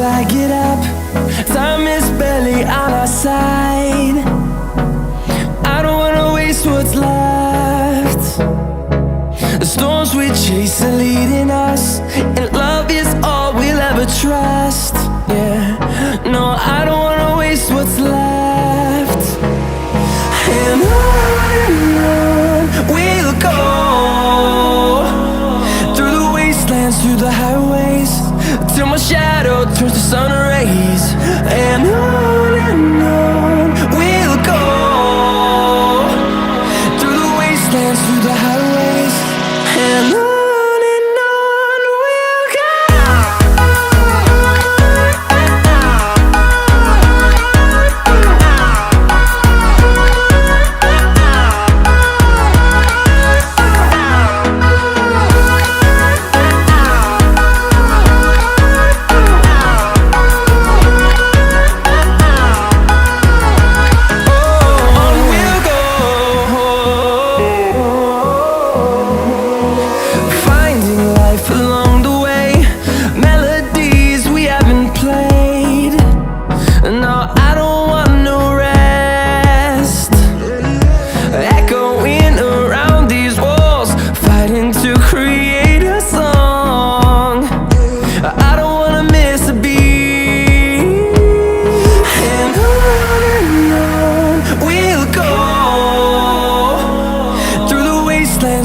I get up. Time is barely on our side. I don't wanna waste what's left. The storms we chase are leading us, and love is all we'll ever trust. Yeah, no, I don't wanna waste what's left. And on we'll go, through the wastelands, through the highways, till my shadow turns to sun rays. And on we'll go, through the wastelands, through the highways, and on we'll go.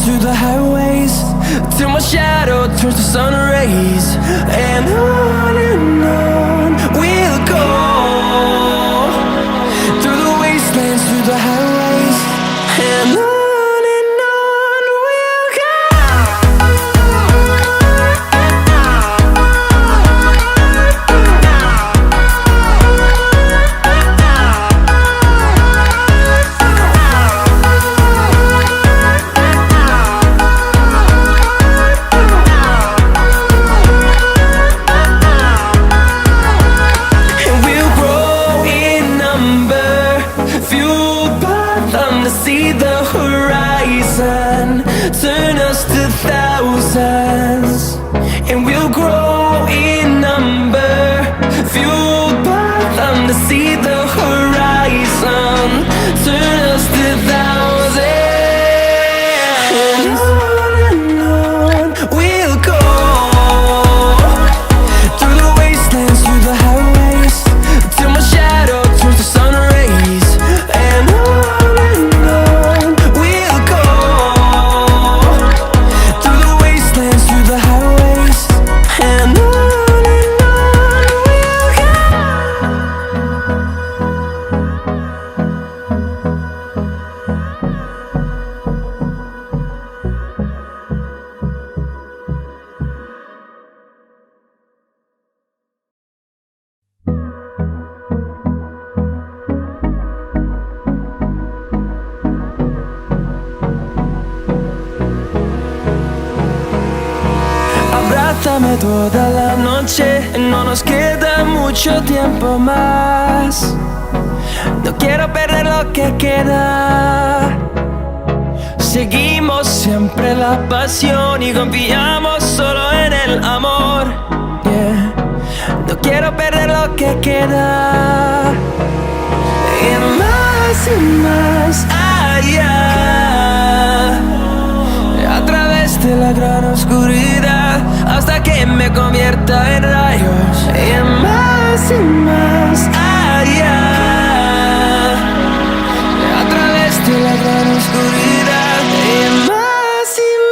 Through the highways, till my shadow turns to sun rays. And on we'll go, through the wastelands, through the highways, and on we'll go. See the horizon, turn us to thousands, and we'll grow in number, fueled by them to see the horizon, turn us to thousands, and on we'll go, through the wastelands, through the highways, till my shadow turns to sun rays. And abrázame toda la noche, no nos queda mucho tiempo más. No quiero perder lo que queda. Seguimos siempre la pasión y confiamos solo en el amor. Yeah. No quiero perder lo que queda. Y más allá, a través de la gran oscuridad, hasta que me convierta en rayos. Y más allá, a través de la gran oscuridad, y más allá.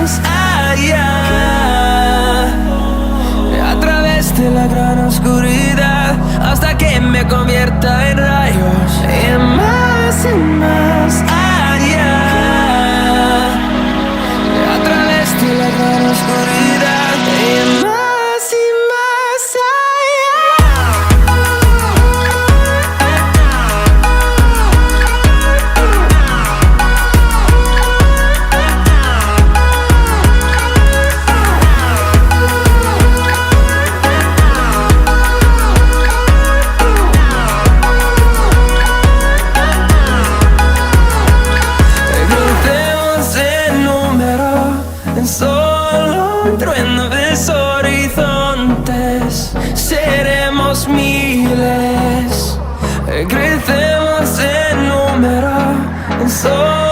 más allá, a través de la gran oscuridad, hasta que me convierta en rayos, y más allá, a través de la gran oscuridad, y más allá. Solo un trueno de horizontes, seremos miles, crecemos en número, en solo